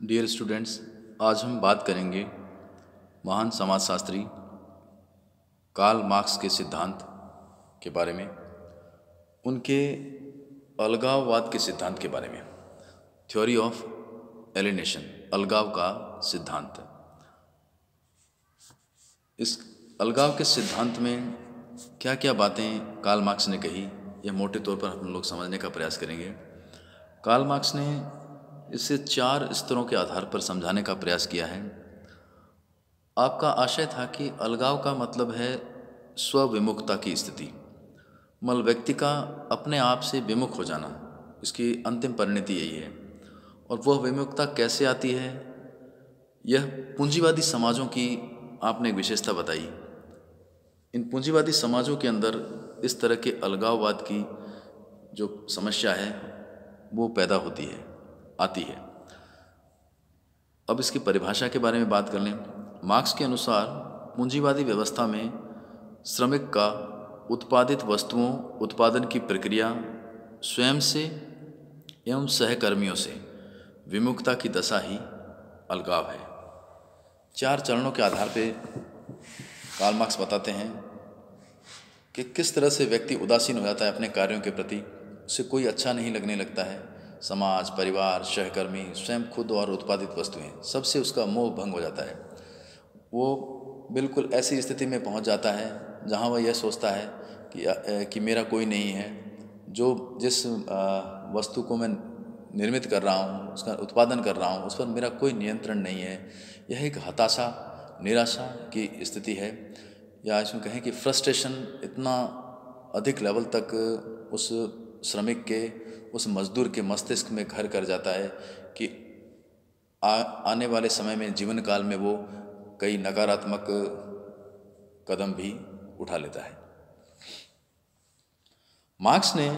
Dear students, आज हम बात करेंगे महान समाजशास्त्री कार्ल मार्क्स के सिद्धांत के बारे में, उनके अलगाववाद के सिद्धांत के बारे में। थ्योरी ऑफ एलिनेशन, अलगाव का सिद्धांत। इस अलगाव के सिद्धांत में क्या क्या बातें कार्ल मार्क्स ने कही, यह मोटे तौर पर हम लोग समझने का प्रयास करेंगे। कार्ल मार्क्स ने इसे 4 स्तरों के आधार पर समझाने का प्रयास किया है। आपका आशय था कि अलगाव का मतलब है स्वविमुखता की स्थिति, मतलब व्यक्ति का अपने आप से विमुख हो जाना, इसकी अंतिम परिणति यही है। और वह विमुखता कैसे आती है, यह पूंजीवादी समाजों की आपने एक विशेषता बताई। इन पूंजीवादी समाजों के अंदर इस तरह के अलगाववाद की जो समस्या है वो पैदा होती है, आती है। अब इसकी परिभाषा के बारे में बात कर लें। मार्क्स के अनुसार पूंजीवादी व्यवस्था में श्रमिक का उत्पादित वस्तुओं उत्पादन की प्रक्रिया स्वयं से एवं सहकर्मियों से विमुखता की दशा ही अलगाव है। 4 चरणों के आधार पर कार्ल मार्क्स बताते हैं कि किस तरह से व्यक्ति उदासीन हो जाता है अपने कार्यों के प्रति, उसे कोई अच्छा नहीं लगने लगता है। समाज, परिवार, सहकर्मी, स्वयं खुद और उत्पादित वस्तुएं, सबसे उसका मोह भंग हो जाता है। वो बिल्कुल ऐसी स्थिति में पहुंच जाता है जहां वह यह सोचता है कि मेरा कोई नहीं है, जिस वस्तु को मैं निर्मित कर रहा हूं, उसका उत्पादन कर रहा हूं, उस पर मेरा कोई नियंत्रण नहीं है। यह एक हताशा, निराशा की स्थिति है, या इसमें कहें कि फ्रस्ट्रेशन इतना अधिक लेवल तक उस श्रमिक के, उस मजदूर के मस्तिष्क में घर कर जाता है कि आने वाले समय में, जीवन काल में वो कई नकारात्मक कदम भी उठा लेता है। मार्क्स ने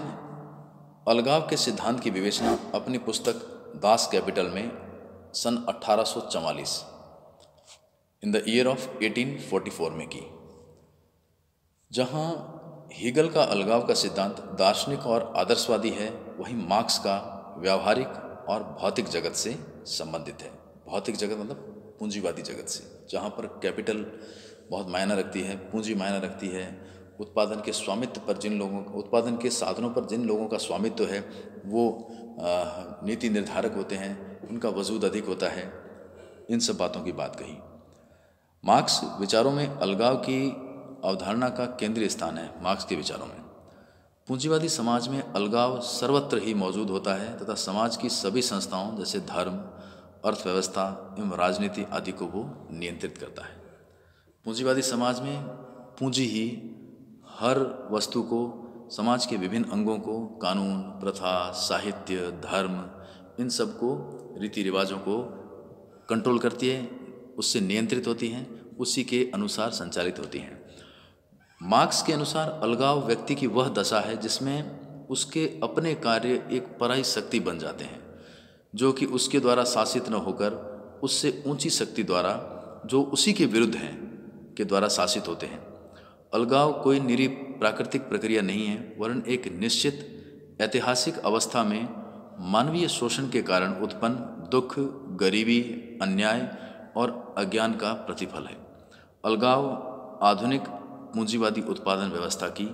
अलगाव के सिद्धांत की विवेचना अपनी पुस्तक दास कैपिटल में सन 1844 इन द ईयर ऑफ 1844 में की, जहां हीगल का अलगाव का सिद्धांत दार्शनिक और आदर्शवादी है, वहीं मार्क्स का व्यावहारिक और भौतिक जगत से संबंधित है। भौतिक जगत मतलब पूंजीवादी जगत से, जहाँ पर कैपिटल बहुत मायना रखती है, पूंजी मायना रखती है। उत्पादन के स्वामित्व पर जिन लोगों, उत्पादन के साधनों पर जिन लोगों का स्वामित्व है वो नीति निर्धारक होते हैं, उनका वजूद अधिक होता है। इन सब बातों की बात कही। मार्क्स विचारों में अलगाव की अवधारणा का केंद्रीय स्थान है। मार्क्स के विचारों में पूंजीवादी समाज में अलगाव सर्वत्र ही मौजूद होता है तथा समाज की सभी संस्थाओं जैसे धर्म, अर्थव्यवस्था एवं राजनीति आदि को वो नियंत्रित करता है। पूंजीवादी समाज में पूंजी ही हर वस्तु को, समाज के विभिन्न अंगों को, कानून, प्रथा, साहित्य, धर्म, इन सब को, रीति रिवाजों को कंट्रोल करती है, उससे नियंत्रित होती हैं, उसी के अनुसार संचालित होती हैं। मार्क्स के अनुसार अलगाव व्यक्ति की वह दशा है जिसमें उसके अपने कार्य एक पराई शक्ति बन जाते हैं, जो कि उसके द्वारा शासित न होकर उससे ऊंची शक्ति द्वारा, जो उसी के विरुद्ध हैं, के द्वारा शासित होते हैं। अलगाव कोई निरी प्राकृतिक प्रक्रिया नहीं है, वरन एक निश्चित ऐतिहासिक अवस्था में मानवीय शोषण के कारण उत्पन्न दुख, गरीबी, अन्याय और अज्ञान का प्रतिफल है। अलगाव आधुनिक पूंजीवादी उत्पादन व्यवस्था की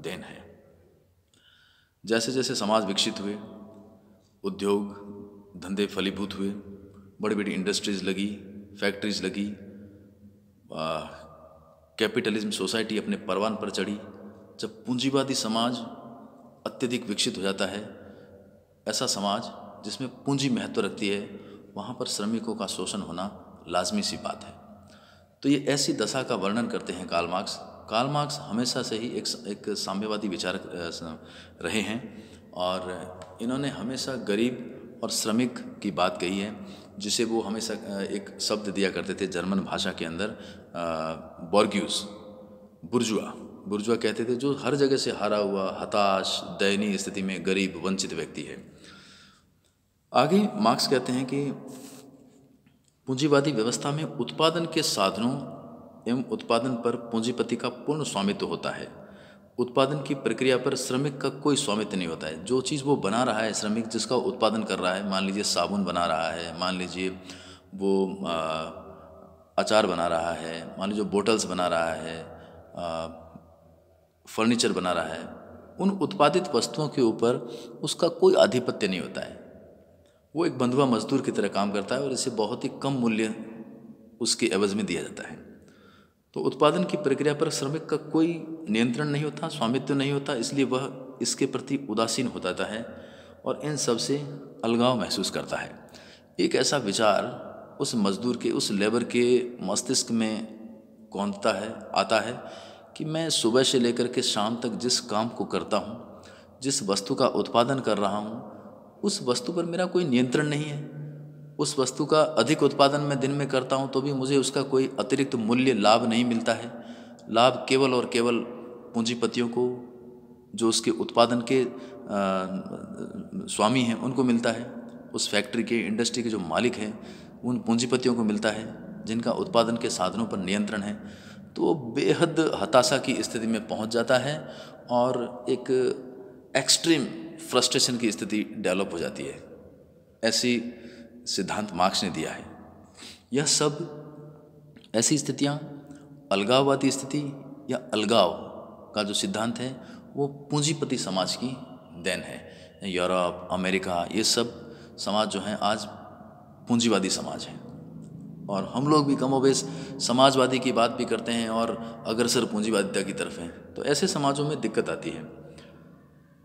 देन है। जैसे जैसे समाज विकसित हुए, उद्योग धंधे फलीभूत हुए, बड़ी बड़ी इंडस्ट्रीज लगी, फैक्ट्रीज लगी, कैपिटलिज्म सोसाइटी अपने परवान पर चढ़ी। जब पूंजीवादी समाज अत्यधिक विकसित हो जाता है, ऐसा समाज जिसमें पूंजी महत्व रखती है, वहाँ पर श्रमिकों का शोषण होना लाजमी सी बात है। तो ये ऐसी दशा का वर्णन करते हैं कार्ल मार्क्स। कार्ल मार्क्स हमेशा से ही एक साम्यवादी विचारक रहे हैं और इन्होंने हमेशा गरीब और श्रमिक की बात कही है, जिसे वो हमेशा एक शब्द दिया करते थे जर्मन भाषा के अंदर, बॉर्ग्यूस, बुर्जुआ कहते थे, जो हर जगह से हारा हुआ, हताश, दयनीय स्थिति में गरीब, वंचित व्यक्ति है। आगे मार्क्स कहते हैं कि पूंजीवादी व्यवस्था में उत्पादन के साधनों एवं उत्पादन पर पूंजीपति का पूर्ण स्वामित्व होता है। उत्पादन की प्रक्रिया पर श्रमिक का कोई स्वामित्व नहीं होता है। जो चीज़ वो बना रहा है, श्रमिक जिसका उत्पादन कर रहा है, मान लीजिए साबुन बना रहा है, मान लीजिए वो अचार बना रहा है, मान लीजिए बोटल्स बना रहा है, फर्नीचर बना रहा है, उन उत्पादित वस्तुओं के ऊपर उसका कोई आधिपत्य नहीं होता है। वो एक बंधुआ मजदूर की तरह काम करता है और इसे बहुत ही कम मूल्य उसके एवज में दिया जाता है। तो उत्पादन की प्रक्रिया पर श्रमिक का कोई नियंत्रण नहीं होता, स्वामित्व नहीं होता, इसलिए वह इसके प्रति उदासीन हो जाता है और इन सब से अलगाव महसूस करता है। एक ऐसा विचार उस मजदूर के, उस लेबर के मस्तिष्क में कौंधता है, आता है कि मैं सुबह से लेकर के शाम तक जिस काम को करता हूँ, जिस वस्तु का उत्पादन कर रहा हूँ, उस वस्तु पर मेरा कोई नियंत्रण नहीं है। उस वस्तु का अधिक उत्पादन मैं दिन में करता हूँ तो भी मुझे उसका कोई अतिरिक्त मूल्य लाभ नहीं मिलता है। लाभ केवल और केवल पूंजीपतियों को, जो उसके उत्पादन के स्वामी हैं, उनको मिलता है। उस फैक्ट्री के, इंडस्ट्री के जो मालिक हैं, उन पूंजीपतियों को मिलता है जिनका उत्पादन के साधनों पर नियंत्रण है। तो बेहद हताशा की स्थिति में पहुंच जाता है और एक एक्सट्रीम फ्रस्ट्रेशन की स्थिति डेवलप हो जाती है। ऐसी सिद्धांत मार्क्स ने दिया है। यह सब ऐसी स्थितियाँ, अलगाववादी स्थिति या अलगाव का जो सिद्धांत है, वो पूंजीपति समाज की देन है। यूरोप, अमेरिका, ये सब समाज जो हैं आज पूंजीवादी समाज हैं और हम लोग भी कमोबेश समाजवादी की बात भी करते हैं और अग्रसर पूंजीवादिता की तरफ हैं। तो ऐसे समाजों में दिक्कत आती है।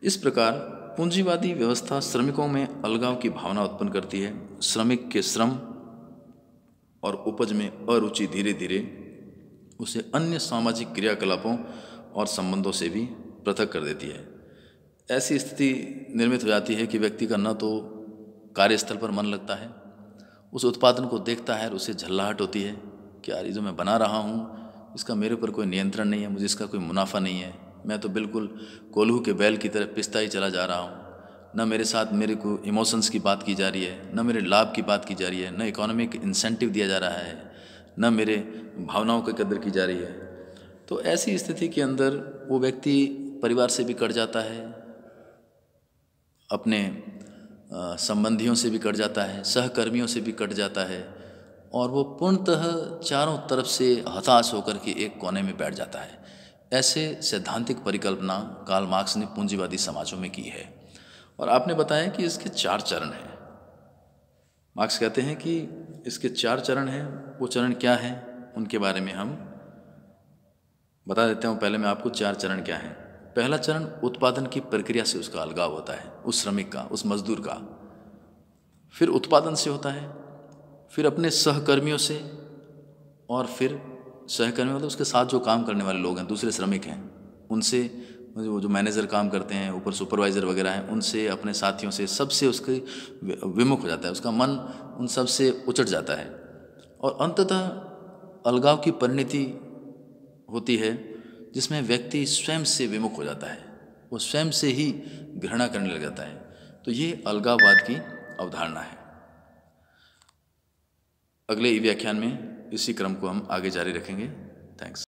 इस प्रकार पूंजीवादी व्यवस्था श्रमिकों में अलगाव की भावना उत्पन्न करती है। श्रमिक के श्रम और उपज में अरुचि धीरे धीरे उसे अन्य सामाजिक क्रियाकलापों और संबंधों से भी पृथक कर देती है। ऐसी स्थिति निर्मित हो जाती है कि व्यक्ति का न तो कार्यस्थल पर मन लगता है, उस उत्पादन को देखता है और उसे झल्लाहट होती है कि यार ये जो मैं बना रहा हूँ इसका मेरे ऊपर कोई नियंत्रण नहीं है, मुझे इसका कोई मुनाफा नहीं है, मैं तो बिल्कुल कोल्हू के बैल की तरह पिसता ही चला जा रहा हूँ। न मेरे साथ मेरे को इमोशंस की बात की जा रही है, न मेरे लाभ की बात की जा रही है, न इकोनॉमिक इंसेंटिव दिया जा रहा है, न मेरे भावनाओं की कदर की जा रही है। तो ऐसी स्थिति के अंदर वो व्यक्ति परिवार से भी कट जाता है, अपने संबंधियों से भी कट जाता है, सहकर्मियों से भी कट जाता है और वो पूर्णतः चारों तरफ से हताश होकर के एक कोने में बैठ जाता है। ऐसे सैद्धांतिक परिकल्पना कार्ल मार्क्स ने पूंजीवादी समाजों में की है और आपने बताया कि इसके 4 चरण हैं। मार्क्स कहते हैं कि इसके 4 चरण हैं। वो चरण क्या हैं उनके बारे में हम बता देते हूँ। पहले मैं आपको 4 चरण क्या हैं। पहला चरण उत्पादन की प्रक्रिया से उसका अलगाव होता है, उस श्रमिक का, उस मजदूर का। फिर उत्पादन से होता है, फिर अपने सहकर्मियों से, और फिर सहकर्मी मतलब उसके साथ जो काम करने वाले लोग हैं, दूसरे श्रमिक हैं, उनसे, जो मैनेजर काम करते हैं, ऊपर सुपरवाइज़र वगैरह हैं, उनसे, अपने साथियों से, सबसे उसके विमुख हो जाता है। उसका मन उन सब से उचट जाता है और अंततः अलगाव की परिणति होती है जिसमें व्यक्ति स्वयं से विमुख हो जाता है, वो स्वयं से ही घृणा करने लग जाता है। तो ये अलगाववाद की अवधारणा है। अगले व्याख्यान में इसी क्रम को हम आगे जारी रखेंगे। थैंक्स।